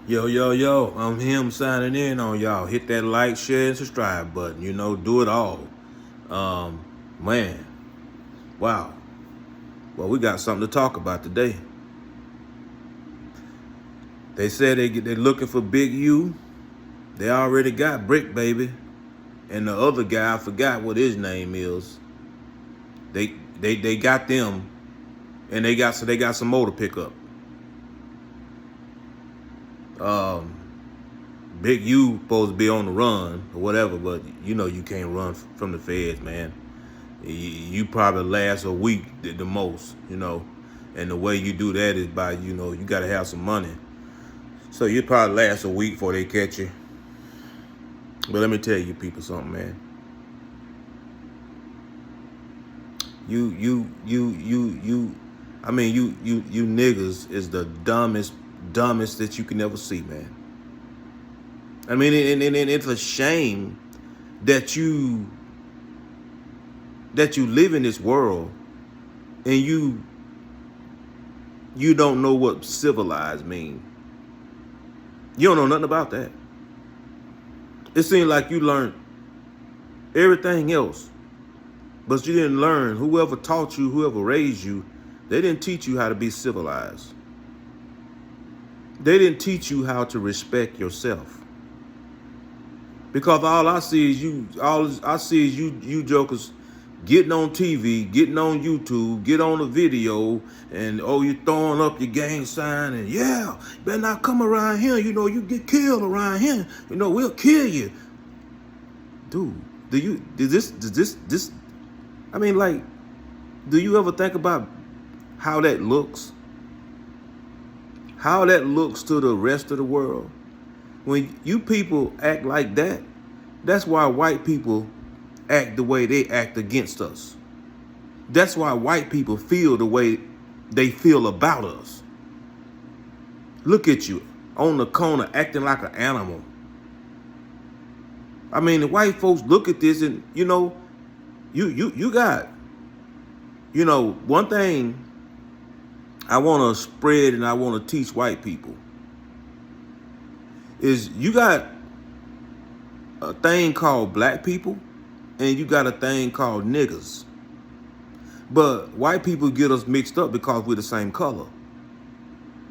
Yo, yo, yo, I'm him signing in on y'all. Hit that like, share, and subscribe button. Do it all. Um, man, wow. Well, we got something to talk about today. They said they're looking for Big U. They already got Brick Baby. And the other guy, I forgot what his name is. They got them, and they got some more to pick up. Um, Big U supposed to be on the run or whatever, but you can't run from the feds, man. You probably last a week at the most, and the way you do that is by, you got to have some money. So you probably last a week before they catch you. But let me tell you people something, man. You niggas is the dumbest that you can ever see, man. I mean, and it's a shame that you live in this world and you don't know what civilized mean. You don't know nothing about that. It seems like you learned everything else, but you didn't learn. Whoever taught you, whoever raised you, they didn't teach you how to be civilized. They didn't teach you how to respect yourself. Because all I see is you jokers getting on TV, getting on YouTube, get on a video, and you throwing up your gang sign, and yeah, better not come around here. You get killed around here. We'll kill you, dude. Does this? I mean, like, do you ever think about how that looks? How that looks to the rest of the world? When you people act like that, that's why white people act the way they act against us. That's why white people feel the way they feel about us. Look at you on the corner acting like an animal. I mean, the white folks look at this and, you got, one thing I want to spread and I want to teach white people is you got a thing called black people and you got a thing called niggas. But white people get us mixed up because we're the same color.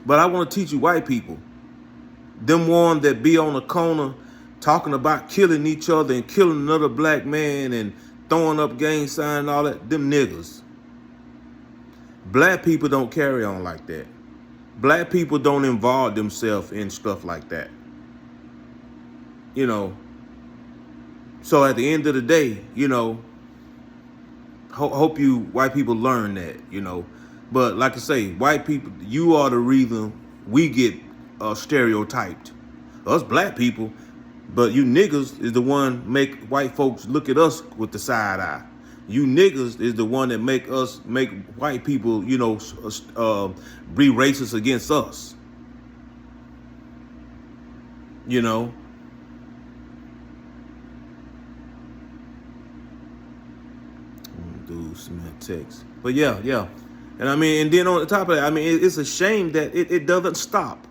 But I want to teach you white people, them ones that be on the corner talking about killing each other and killing another black man and throwing up gang sign and all that, them niggas. Black people don't carry on like that. Black people don't involve themselves in stuff like that. So at the end of the day, hope you white people learn that, But like I say, white people, you are the reason we get stereotyped. Us black people, but you niggas is the one make white folks look at us with the side eye. You niggas is the one that make white people, be racist against us. Do some text. But yeah. And I mean, and then on the top of that, I mean, it's a shame that it doesn't stop.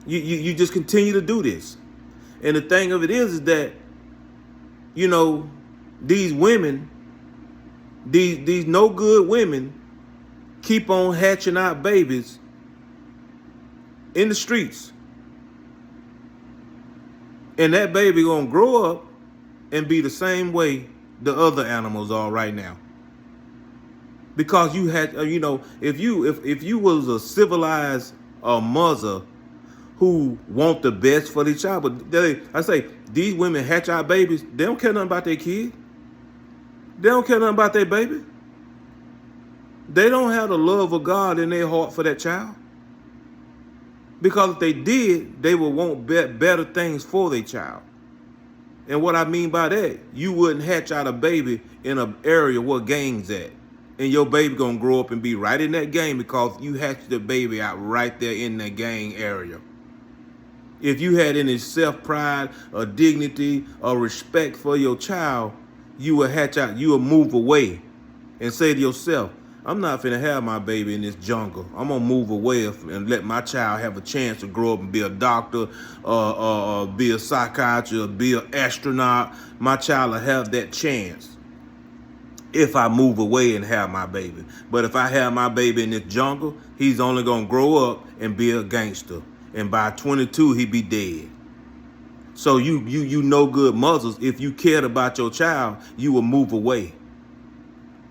You just continue to do this. And the thing of it is that, these women, these no good women keep on hatching out babies in the streets. And that baby gonna grow up and be the same way the other animals are right now. Because you had, if you was a civilized mother who want the best for their child, but I say these women hatch out babies, they don't care nothing about their kid. They don't care nothing about their baby. They don't have the love of God in their heart for that child. Because if they did, they would want better things for their child. And what I mean by that, you wouldn't hatch out a baby in an area where gangs at. And your baby gonna grow up and be right in that gang because you hatched the baby out right there in that gang area. If you had any self-pride or dignity or respect for your child, you will hatch out, you will move away and say to yourself, I'm not finna have my baby in this jungle. I'm gonna move away and let my child have a chance to grow up and be a doctor, be a psychiatrist, be an astronaut. My child will have that chance if I move away and have my baby. But if I have my baby in this jungle, he's only gonna grow up and be a gangster. And by 22, he be dead. So you no good mothers, if you cared about your child, you will move away.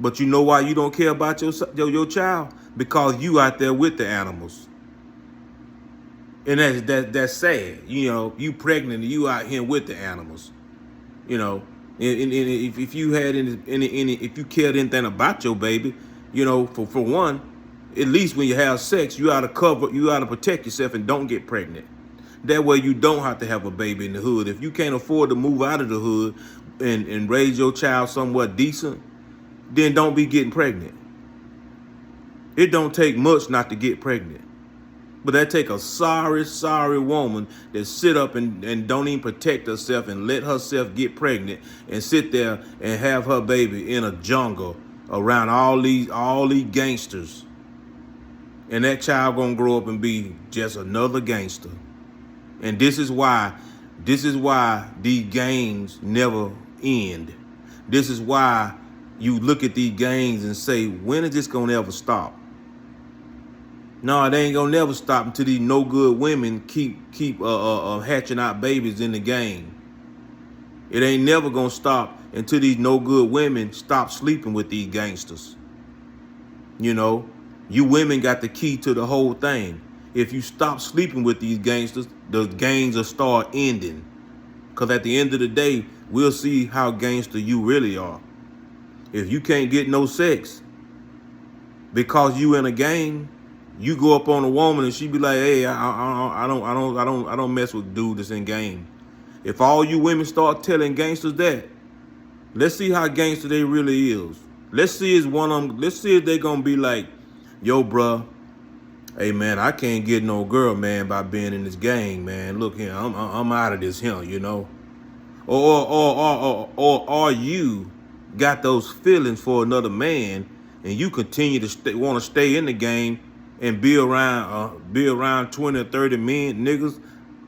But you know why you don't care about your child? Because you out there with the animals. And that's sad. You know, you pregnant and you out here with the animals. You know, and if you had any if you cared anything about your baby, you know, for one, at least when you have sex, you ought to protect yourself and don't get pregnant. That way you don't have to have a baby in the hood. If you can't afford to move out of the hood and raise your child somewhat decent, then don't be getting pregnant. It don't take much not to get pregnant. But that take a sorry woman that sit up and don't even protect herself and let herself get pregnant and sit there and have her baby in a jungle around all these gangsters. And that child gonna grow up and be just another gangster. And this is why these gangs never end. This is why you look at these gangs and say, when is this gonna ever stop? No, it ain't gonna never stop until these no good women keep hatching out babies in the gang. It ain't never gonna stop until these no good women stop sleeping with these gangsters. You know, you women got the key to the whole thing. If you stop sleeping with these gangsters, the gangs will start ending. Because at the end of the day, we'll see how gangster you really are. If you can't get no sex because you in a gang, you go up on a woman and she be like, "Hey, I don't mess with dude that's in gang." If all you women start telling gangsters that, let's see how gangster they really is. Let's see if they gonna be like, "Yo, bruh, hey man, I can't get no girl, man, by being in this gang, man. Look here, I'm out of this here, you know." Or are you got those feelings for another man and you continue to want to stay in the game and be around 20 or 30 men, niggas,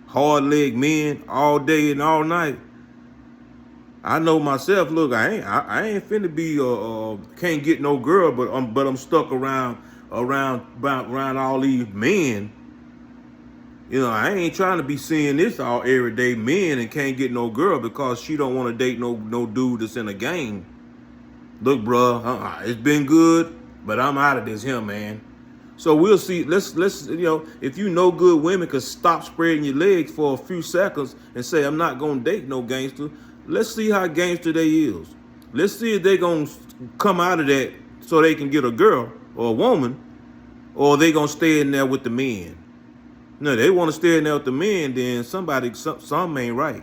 hard leg men all day and all night? I know myself. Look, I ain't finna be can't get no girl, but I'm stuck around all these men. You know, I ain't trying to be seeing this all everyday men and can't get no girl because she don't want to date no dude that's in a gang. Look, bruh, it's been good, but I'm out of this here, man. So we'll see. Let's you know, if you know good women could stop spreading your legs for a few seconds and say, "I'm not gonna date no gangster." Let's see how gangster they is. Let's see if they gonna come out of that so they can get a girl or a woman, or they gonna stay in there with the men. No, they want to stay in there with the men, then something ain't right.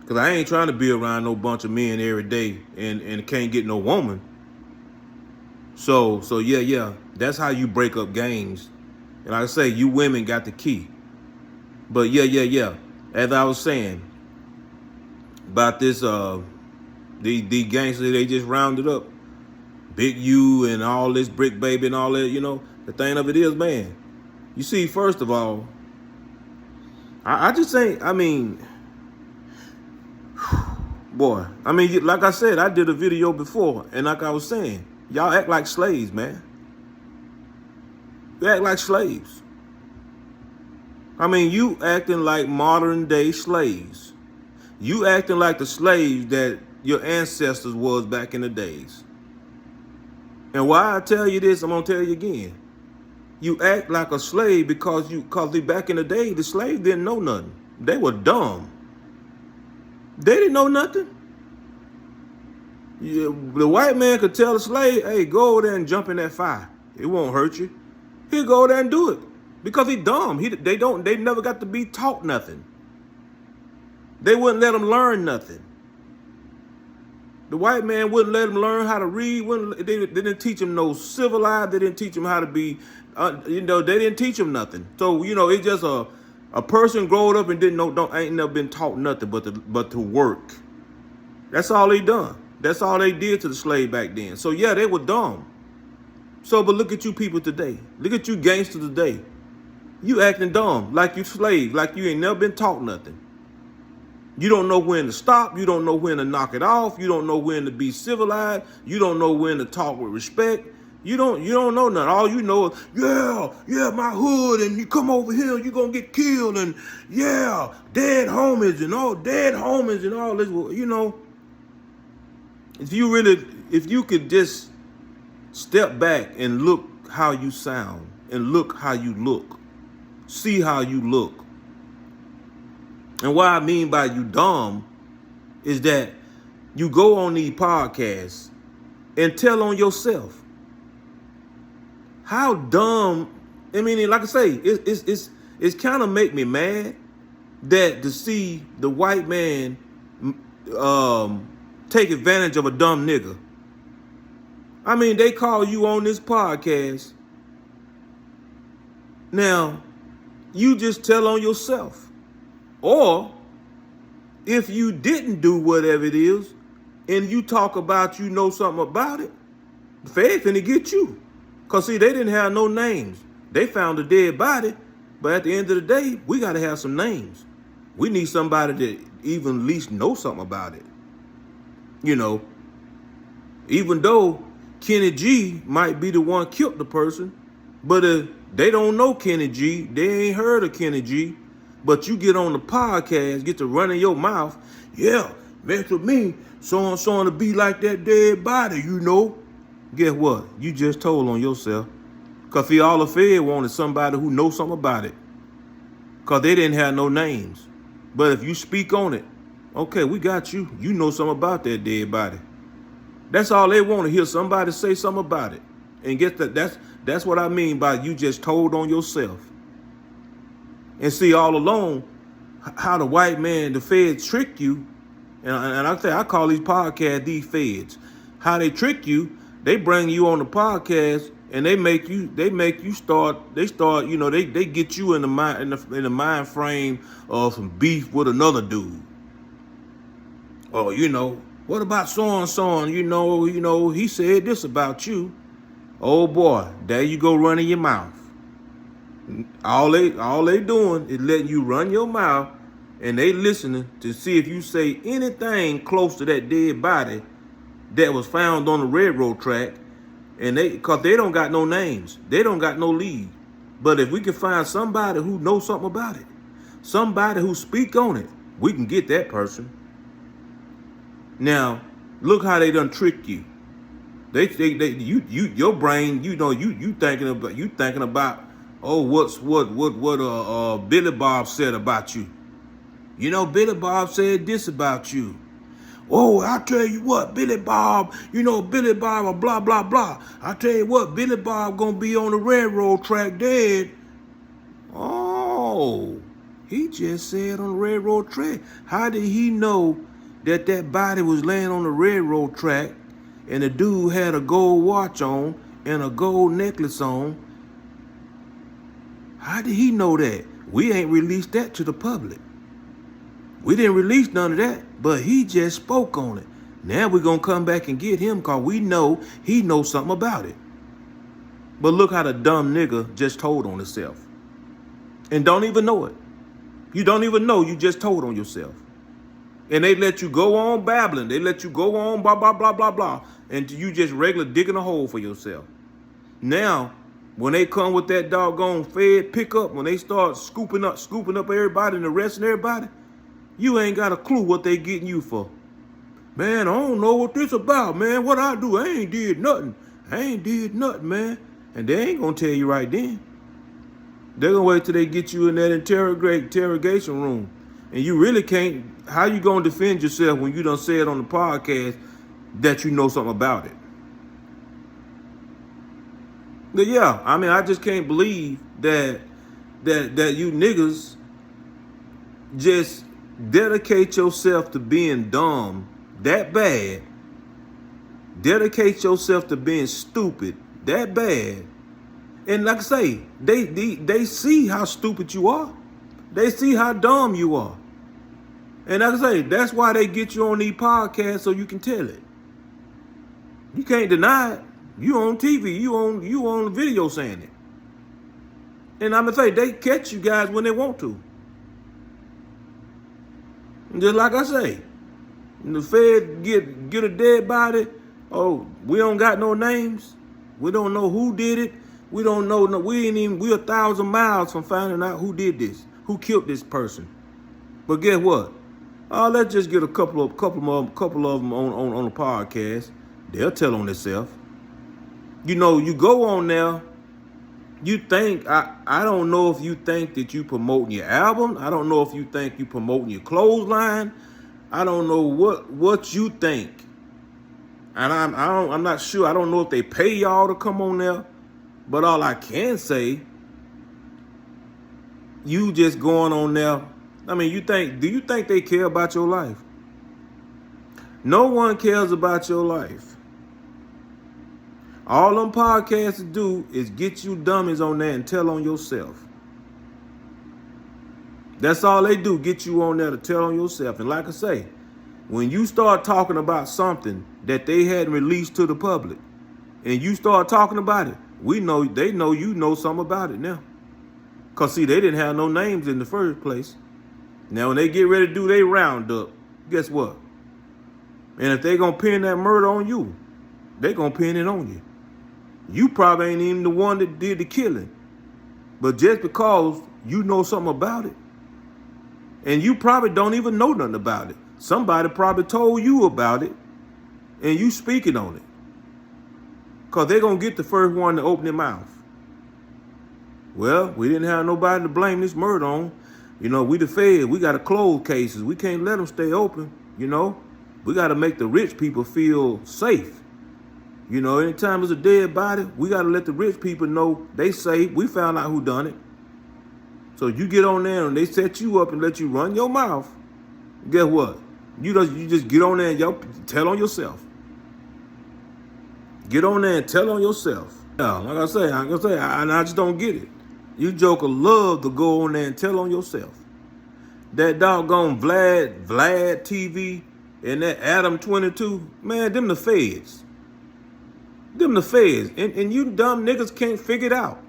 Cause I ain't trying to be around no bunch of men every day and can't get no woman. So yeah, that's how you break up gangs. And like I say, you women got the key. But yeah. As I was saying about this, the gangsters they just rounded up, Big U and all this Brick Baby and all that. You know, the thing of it is, man. You see, first of all, I just ain't. I mean, boy. I mean, like I said, I did a video before, and like I was saying, y'all act like slaves, man. You act like slaves. I mean, you acting like modern day slaves. You acting like the slaves that your ancestors was back in the days. And why I tell you this, I'm gonna tell you again. You act like a slave because back in the day, the slaves didn't know nothing. They were dumb. They didn't know nothing. Yeah, the white man could tell the slave, "Hey, go over there and jump in that fire. It won't hurt you." He'll go over there and do it because he's dumb. They never got to be taught nothing. They wouldn't let them learn nothing. The white man wouldn't let them learn how to read. They didn't teach them no civilized. They didn't teach them how to be, they didn't teach them nothing. So, it's just a person growing up and ain't never been taught nothing but to work. That's all they done. That's all they did to the slave back then. So yeah, they were dumb. So, but look at you people today. Look at you gangsters today. You acting dumb, like you slave, like you ain't never been taught nothing. You don't know when to stop. You don't know when to knock it off. You don't know when to be civilized. You don't know when to talk with respect. You don't know nothing. All you know is, yeah, my hood, and you come over here, you gonna get killed, and yeah, dead homies and all this. You know, if you could just step back and look how you sound and look how you look, see how you look. And what I mean by you dumb is that you go on these podcasts and tell on yourself. How dumb, I mean, like I say, it's kind of make me mad that to see the white man take advantage of a dumb nigga. I mean, they call you on this podcast. Now, you just tell on yourself. Or, if you didn't do whatever it is, and you talk about you know something about it, the Fed finna get you. Because, see, they didn't have no names. They found a dead body, but at the end of the day, we got to have some names. We need somebody that even at least know something about it. You know, even though Kenny G might be the one killed the person, but they don't know Kenny G. They ain't heard of Kenny G. But you get on the podcast, get to running your mouth. Yeah, mess with me, so and so to be like that dead body, you know. Guess what? You just told on yourself. Because all the Fed wanted somebody who knows something about it. Because they didn't have no names. But if you speak on it, okay, we got you. You know something about that dead body. That's all they want to hear, somebody say something about it. And get that's what I mean by you just told on yourself. And see, all along, how the white man, the feds trick you, and I call these podcasts these feds. How they trick you, they bring you on the podcast and they get you in the mind frame of some beef with another dude. Or, you know, what about so and so? You know, he said this about you. Oh boy, there you go running your mouth. All they doing is letting you run your mouth, and they listening to see if you say anything close to that dead body that was found on the railroad track, and cause they don't got no names, they don't got no lead. But if we can find somebody who knows something about it, somebody who speak on it, we can get that person. Now, look how they done trick you. Your brain, you know, you thinking about. Oh, what Billy Bob said about you. You know, Billy Bob said this about you. Oh, I tell you what, Billy Bob, blah, blah, blah. I tell you what, Billy Bob gonna be on the railroad track dead. Oh, he just said on the railroad track. How did he know that body was laying on the railroad track and the dude had a gold watch on and a gold necklace on? How did he know that? We ain't released that to the public. We didn't release none of that, but he just spoke on it. Now we're going to come back and get him because we know he knows something about it. But look how the dumb nigga just told on himself. And don't even know it. You don't even know you just told on yourself. And they let you go on babbling. They let you go on blah, blah, blah, blah, blah. And you just regular digging a hole for yourself. Now, when they come with that doggone Fed pickup, when they start scooping up everybody and arresting everybody, you ain't got a clue what they getting you for. Man, I don't know what this about, man. What I do, I ain't did nothing, man. And they ain't gonna tell you right then. They're gonna wait till they get you in that interrogation room. And you really can't, how you gonna defend yourself when you done said on the podcast that you know something about it? But yeah, I mean, I just can't believe that you niggas just dedicate yourself to being dumb that bad. Dedicate yourself to being stupid that bad. And like I say, they see how stupid you are. They see how dumb you are. And like I say, that's why they get you on these podcasts so you can tell it. You can't deny it. You on TV, you on video saying it. And I'm gonna say they catch you guys when they want to. Just like I say, the Fed get a dead body. Oh, we don't got no names. We don't know who did it. We don't know. We ain't even. We 1,000 miles from finding out who did this, who killed this person. But guess what? Oh, let's just get a couple of them on the podcast. They'll tell on themselves. You know, you go on there. You think I don't know if you think that you promoting your album. I don't know if you think you promoting your clothesline. I don't know what you think. And I'm not sure. I don't know if they pay y'all to come on there. But all I can say, you just going on there. I mean, do you think they care about your life? No one cares about your life. All them podcasts do is get you dummies on there and tell on yourself. That's all they do, get you on there to tell on yourself. And like I say, when you start talking about something that they hadn't released to the public, and you start talking about it, they know you know something about it now. Because, see, they didn't have no names in the first place. Now, when they get ready to do their roundup, guess what? And if they going to pin that murder on you, they going to pin it on you. You probably ain't even the one that did the killing. But just because you know something about it, and you probably don't even know nothing about it. Somebody probably told you about it, and you speaking on it. Because they're going to get the first one to open their mouth. Well, we didn't have nobody to blame this murder on. You know, we the Fed. We got to close cases. We can't let them stay open, you know. We got to make the rich people feel safe. You know, anytime there's a dead body, we got to let the rich people know they safe. We found out who done it. So you get on there and they set you up and let you run your mouth. Guess what? You just get on there and tell on yourself. Get on there and tell on yourself. Yeah, like I say, I just don't get it. You joker love to go on there and tell on yourself. That doggone Vlad TV and that Adam 22, man, them the feds. Them the feds. And you dumb niggas can't figure it out.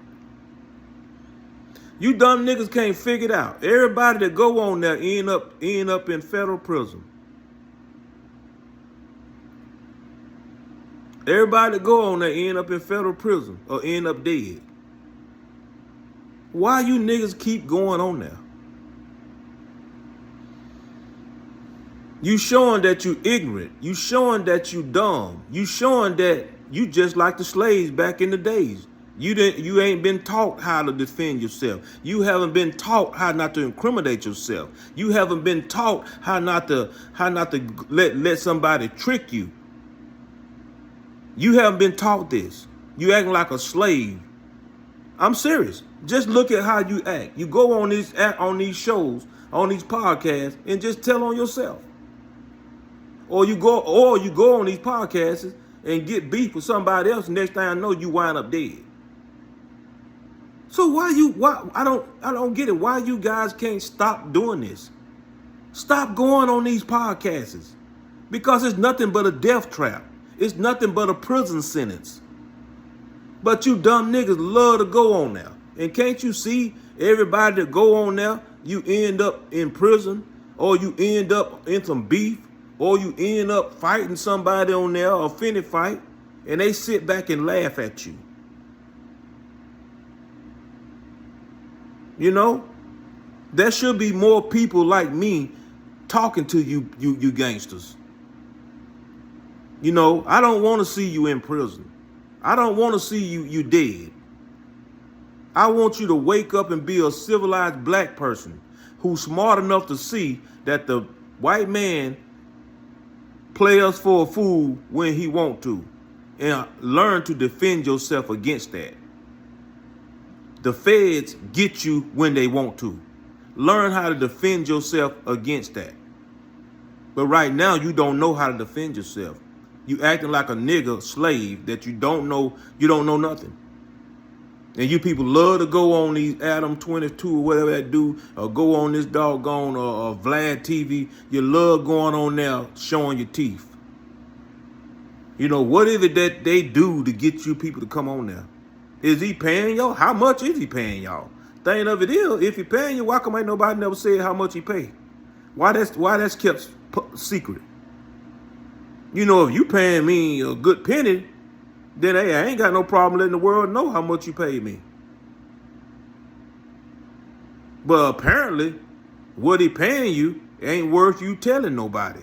You dumb niggas can't figure it out. Everybody that go on there end up in federal prison. Everybody that go on there end up in federal prison or end up dead. Why you niggas keep going on there? You showing that you ignorant. You showing that you dumb. You showing that you just like the slaves back in the days. You ain't been taught how to defend yourself. You haven't been taught how not to incriminate yourself. You haven't been taught how not to let somebody trick you. You haven't been taught this. You acting like a slave. I'm serious. Just look at how you act. You go on these shows, on these podcasts, and just tell on yourself. Or you go on these podcasts and get beef with somebody else. Next thing I know, you wind up dead. So why I don't get it. Why you guys can't stop doing this? Stop going on these podcasts. Because it's nothing but a death trap. It's nothing but a prison sentence. But you dumb niggas love to go on there. And can't you see everybody that go on there, you end up in prison, or you end up in some beef, or you end up fighting somebody on there, a finna fight, and they sit back and laugh at you. You know, there should be more people like me talking to you gangsters. You know, I don't want to see you in prison. I don't want to see you dead. I want you to wake up and be a civilized black person who's smart enough to see that the white man play us for a fool when he want to, and learn to defend yourself against that. The feds get you when they want to. Learn how to defend yourself against that. But right now, you don't know how to defend yourself. You acting like a nigga slave that you don't know nothing. And you people love to go on these Adam 22 or whatever that do, or go on this doggone or Vlad TV. You love going on there showing your teeth. What is it that they do to get you people to come on there? Is he paying y'all? How much is he paying y'all? Thing of it is, if he paying you, why come ain't nobody never said how much he pay? Why that's kept secret? If you paying me a good penny, then hey, I ain't got no problem letting the world know how much you pay me. But apparently, what he paying you ain't worth you telling nobody.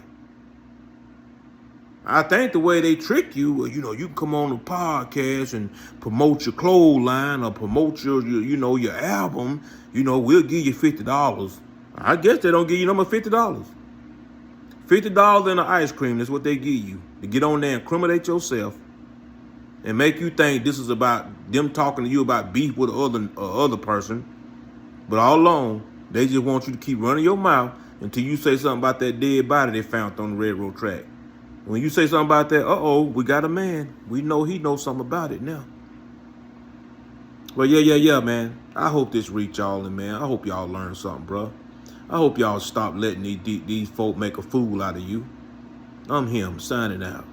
I think the way they trick you, you come on a podcast and promote your clothes line or promote your album. We'll give you $50. I guess they don't give you no more $50. $50 and an ice cream is what they give you to get on there and incriminate yourself and make you think this is about them talking to you about beef with other person. But all along, they just want you to keep running your mouth until you say something about that dead body they found on the railroad track. When you say something about that, we got a man. We know he knows something about it now. Well, yeah, man. I hope this reach y'all, and man, I hope y'all learn something, bro. I hope y'all stop letting these folk make a fool out of you. I'm him, signing out.